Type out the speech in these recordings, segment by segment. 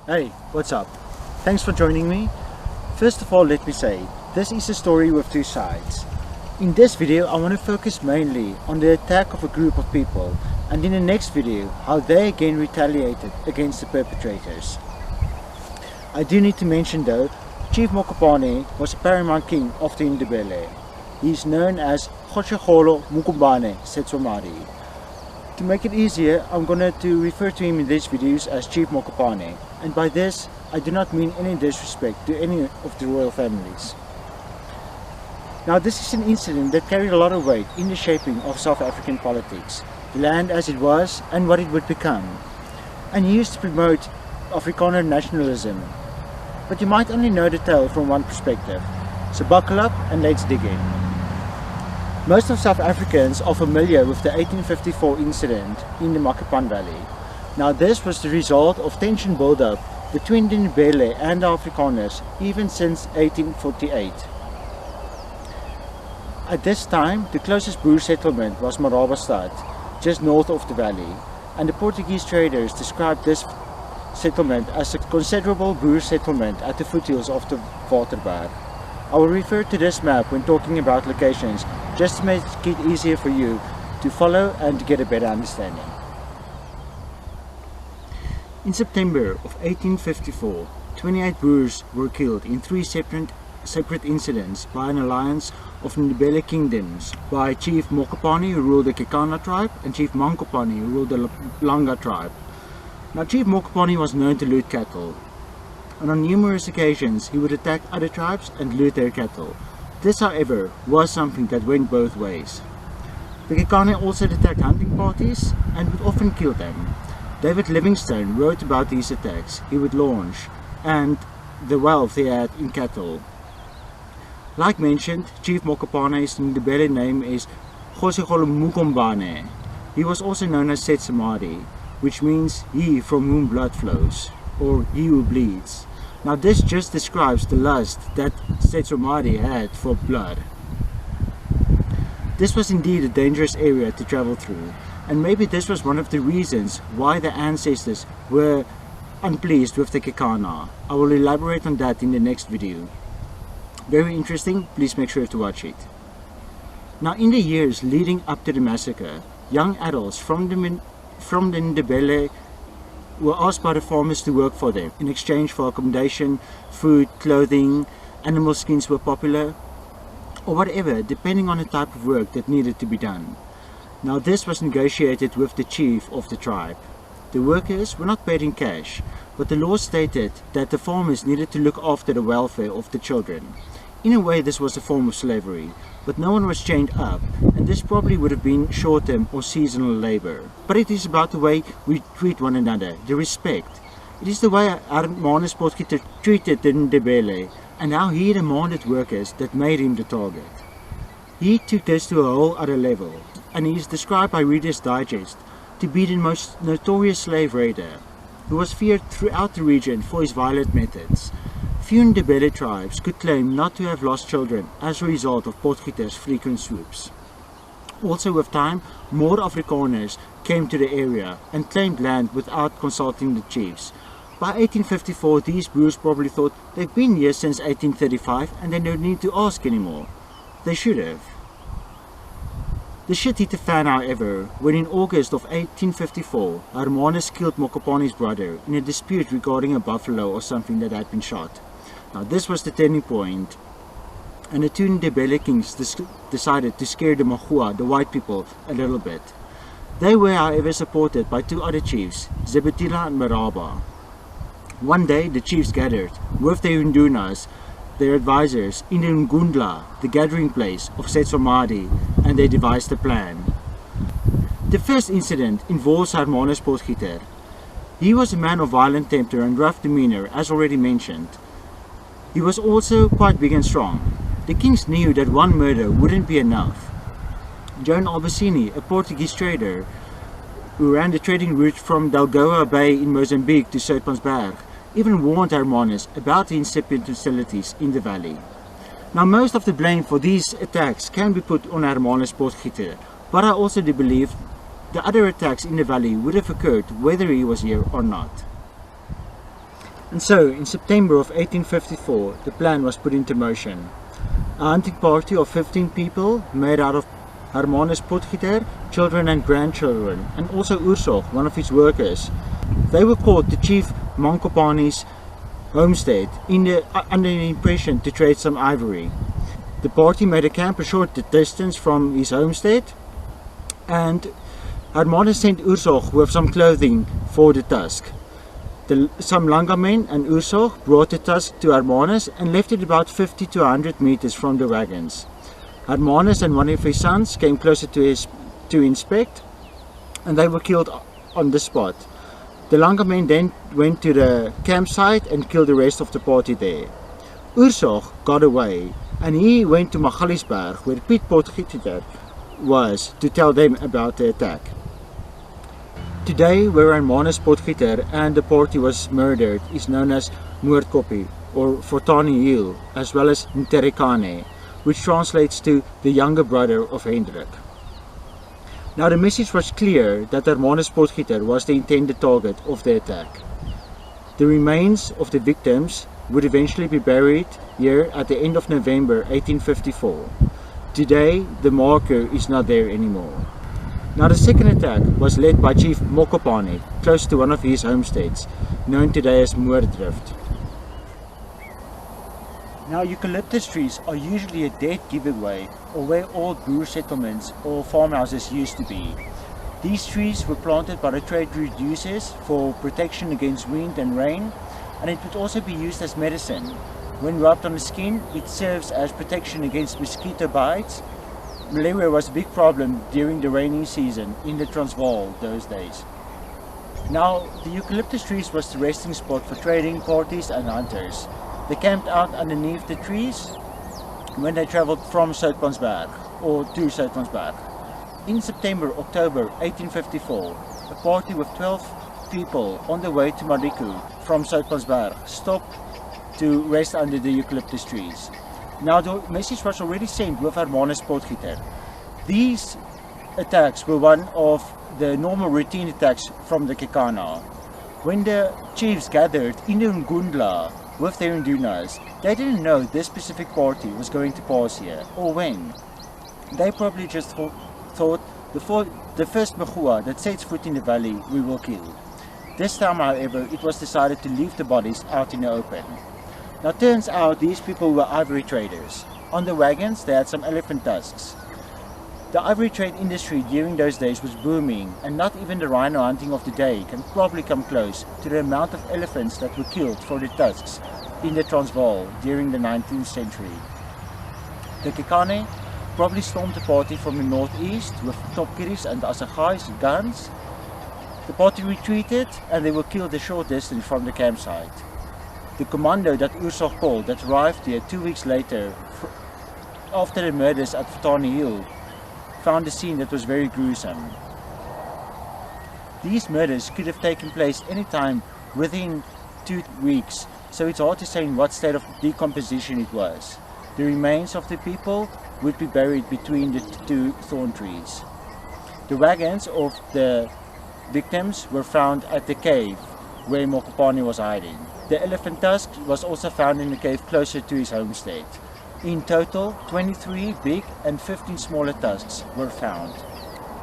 Hey, what's up? Thanks for joining me. First of all, let me say, this is a story with two sides. In this video, I want to focus mainly on the attack of a group of people, and in the next video, how they again retaliated against the perpetrators. I do need to mention though, Chief Mokopane was a paramount king of the Ndebele. He is known as Mugumbane Setsomari. To make it easier, I'm going to refer to him in these videos as Chief Mokopane, and by this I do not mean any disrespect to any of the royal families. Now this is an incident that carried a lot of weight in the shaping of South African politics, the land as it was and what it would become, and he used to promote Afrikaner nationalism. But you might only know the tale from one perspective, so buckle up and let's dig in. Most of South Africans are familiar with the 1854 incident in the Makapun Valley. Now this was the result of tension build-up between the Ndebele and the Afrikaners even since 1848. At this time, the closest Boer settlement was Marabastad, just north of the valley, and the Portuguese traders described this settlement as a considerable Boer settlement at the foothills of the Waterberg. I will refer to this map when talking about locations, just to make it easier for you to follow and to get a better understanding. In September of 1854, 28 Boers were killed in three separate incidents by an alliance of Ndebele kingdoms, by Chief Mokopane, who ruled the Kekana tribe, and Chief Mankope, who ruled the Langa tribe. Now Chief Mokopane was known to loot cattle, and on numerous occasions he would attack other tribes and loot their cattle. This, however, was something that went both ways. The Kekana also attacked hunting parties and would often kill them. David Livingstone wrote about these attacks he would launch and the wealth he had in cattle. Like mentioned, Chief Mokopane's Ndebele name is Mugumbane. He was also known as Setsamari, which means he from whom blood flows, or he who bleeds. Now this just describes the lust that Setsomari had for blood. This was indeed a dangerous area to travel through, and maybe this was one of the reasons why the ancestors were unpleased with the Kekana. I will elaborate on that in the next video. Very interesting, please make sure to watch it. Now in the years leading up to the massacre, young adults from the Ndebele were asked by the farmers to work for them in exchange for accommodation, food, clothing, animal skins were popular, or whatever, depending on the type of work that needed to be done. Now this was negotiated with the chief of the tribe. The workers were not paid in cash, but the law stated that the farmers needed to look after the welfare of the children. In a way this was a form of slavery, but no one was chained up, and this probably would have been short-term or seasonal labor. But it is about the way we treat one another, the respect. It is the way Hermanus Potgieter treated the Ndebele, and how he demanded workers that made him the target. He took this to a whole other level, and he is described by Reader's Digest to be the most notorious slave raider, who was feared throughout the region for his violent methods. Few Ndebele tribes could claim not to have lost children as a result of Potgieter's frequent swoops. Also with time, more Afrikaners came to the area and claimed land without consulting the chiefs. By 1854 these Boers probably thought they've been here since 1835 and they don't need to ask anymore. They should have. The shit hit the fan, however, when in August of 1854 Hermanus killed Mokopane's brother in a dispute regarding a buffalo or something that had been shot. Now this was the turning point, and the two Ndebele kings decided to scare the Mahua, the white people, a little bit. They were however supported by two other chiefs, Zebetila and Maraba. One day the chiefs gathered with their Undunas, their advisors, in the Ngundla, the gathering place of Setsomari, and they devised a plan. The first incident involves Hermanus Potgieter. He was a man of violent temper and rough demeanor, as already mentioned. He was also quite big and strong. The kings knew that one murder wouldn't be enough. Joan Albacini, a Portuguese trader who ran the trading route from Dalgoa Bay in Mozambique to Soutpansberg, even warned Hermanus about the incipient hostilities in the valley. Now most of the blame for these attacks can be put on Hermanus Potgieter, but I also do believe the other attacks in the valley would have occurred whether he was here or not. And so, in September of 1854, the plan was put into motion. A hunting party of 15 people, made out of Hermanus Potgieter, children and grandchildren, and also Oorsorg, one of his workers. They were called to Chief Mankopane's homestead under the impression to trade some ivory. The party made a camp a short distance from his homestead, and Hermanus sent Oorsorg with some clothing for the tusk. Some Langa men and Oorsorg brought the tusk to Hermanus and left it about 50 to 100 meters from the wagons. Hermanus and one of his sons came closer to inspect, and they were killed on the spot. The Langa men then went to the campsite and killed the rest of the party there. Oorsorg got away, and he went to Magaliesberg, where Piet Potgieter was, to tell them about the attack. Today, where Hermanus Potgieter and the party was murdered is known as Moorddrift or Fortuin Hill, as well as Nterekane, which translates to the younger brother of Hendrik. Now the message was clear that Hermanus Potgieter was the intended target of the attack. The remains of the victims would eventually be buried here at the end of November 1854. Today the marker is not there anymore. Now the second attack was led by Chief Mokopane, close to one of his homesteads, known today as Moorddrift. Now eucalyptus trees are usually a dead giveaway, or where old Boer settlements or farmhouses used to be. These trees were planted by the trade route users for protection against wind and rain, and it would also be used as medicine. When rubbed on the skin, it serves as protection against mosquito bites. Malaria was a big problem during the rainy season in the Transvaal those days. Now, the eucalyptus trees was the resting spot for trading parties and hunters. They camped out underneath the trees when they travelled from Soutpansberg or to Soutpansberg. In September-October 1854, a party with 12 people on the way to Mariku from Soutpansberg stopped to rest under the eucalyptus trees. Now the message was already sent with Hermanus Potgieter. These attacks were one of the normal routine attacks from the Kekana. When the chiefs gathered in the Ngundla with their Ndunas, they didn't know this specific party was going to pass here, or when. They probably just thought the first Mahua that sets foot in the valley we will kill. This time, however, it was decided to leave the bodies out in the open. Now turns out these people were ivory traders. On the wagons they had some elephant tusks. The ivory trade industry during those days was booming, and not even the rhino hunting of the day can probably come close to the amount of elephants that were killed for the tusks in the Transvaal during the 19th century. The Kekane probably stormed the party from the northeast with topkieries and assegais guns. The party retreated and they were killed a short distance from the campsite. The commando that Oorsorg called that arrived here 2 weeks later after the murders at Fortuin Hill found a scene that was very gruesome. These murders could have taken place anytime within 2 weeks, so it's hard to say in what state of decomposition it was. The remains of the people would be buried between the two thorn trees. The wagons of the victims were found at the cave where Mokopane was hiding. The elephant tusk was also found in the cave closer to his homestead. In total, 23 big and 15 smaller tusks were found.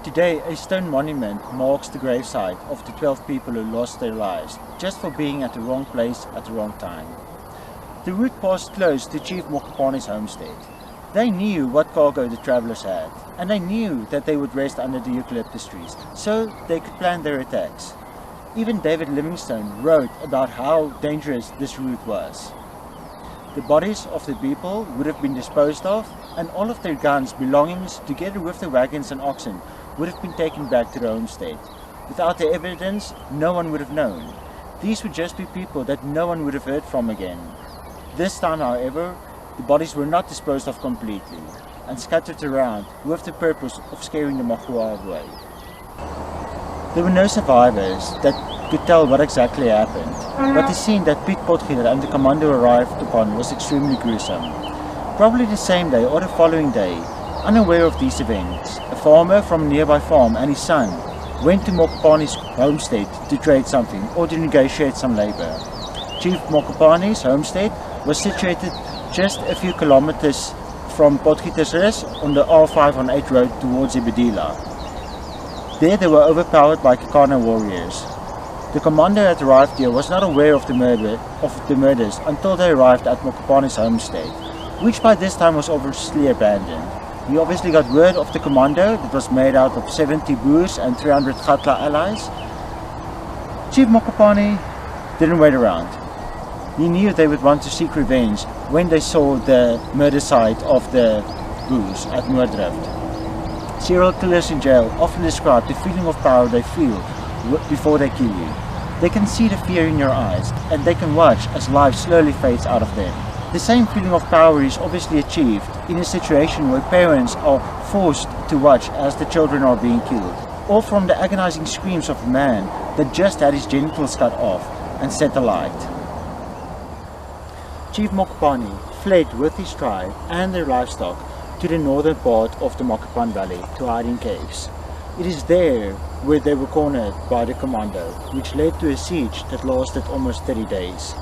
Today, a stone monument marks the gravesite of the 12 people who lost their lives just for being at the wrong place at the wrong time. The route passed close to Chief Mokopane's homestead. They knew what cargo the travellers had, and they knew that they would rest under the eucalyptus trees, so they could plan their attacks. Even David Livingstone wrote about how dangerous this route was. The bodies of the people would have been disposed of, and all of their guns, belongings, together with the wagons and oxen, would have been taken back to their homestead. Without the evidence, no one would have known. These would just be people that no one would have heard from again. This time, however, the bodies were not disposed of completely, and scattered around with the purpose of scaring the Mahua away. There were no survivors that could tell what exactly happened, but the scene that Piet Potgieter and the commando arrived upon was extremely gruesome. Probably the same day or the following day, unaware of these events, a farmer from a nearby farm and his son went to Mokopane's homestead to trade something or to negotiate some labor. Chief Mokopane's homestead was situated just a few kilometers from Potgietersrus on the R518 road towards Ibedila. There they were overpowered by Kekana warriors. The commander that arrived here was not aware of the murders until they arrived at Mokopane's homestead, which by this time was obviously abandoned. He obviously got word of the commando that was made out of 70 Boers and 300 Gatla allies. Chief Mokopane didn't wait around. He knew they would want to seek revenge when they saw the murder site of the Boers at Moorddrift. Serial killers in jail often describe the feeling of power they feel before they kill you. They can see the fear in your eyes, and they can watch as life slowly fades out of them. The same feeling of power is obviously achieved in a situation where parents are forced to watch as the children are being killed, or from the agonizing screams of a man that just had his genitals cut off and set alight. Chief Mokopane fled with his tribe and their livestock to the northern part of the Makapun Valley to hide in caves. It is there where they were cornered by the commando, which led to a siege that lasted almost 30 days.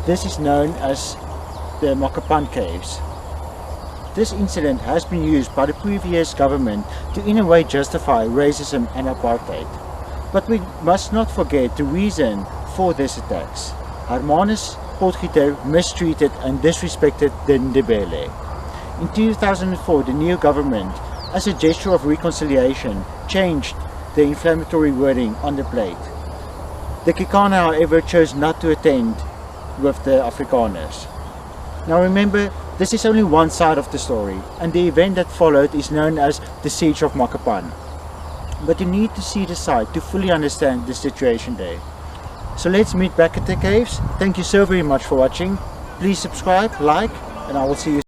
This is known as the Makapun Caves. This incident has been used by the previous government to in a way justify racism and apartheid. But we must not forget the reason for these attacks. Hermanus Potgieter mistreated and disrespected the Ndebele. In 2004, the new government, as a gesture of reconciliation, changed the inflammatory wording on the plate. The Kekana, however, chose not to attend with the Afrikaners. Now remember, this is only one side of the story, and the event that followed is known as the Siege of Makapana. But you need to see the site to fully understand the situation there. So let's meet back at the caves. Thank you so very much for watching. Please subscribe, like, and I will see you soon.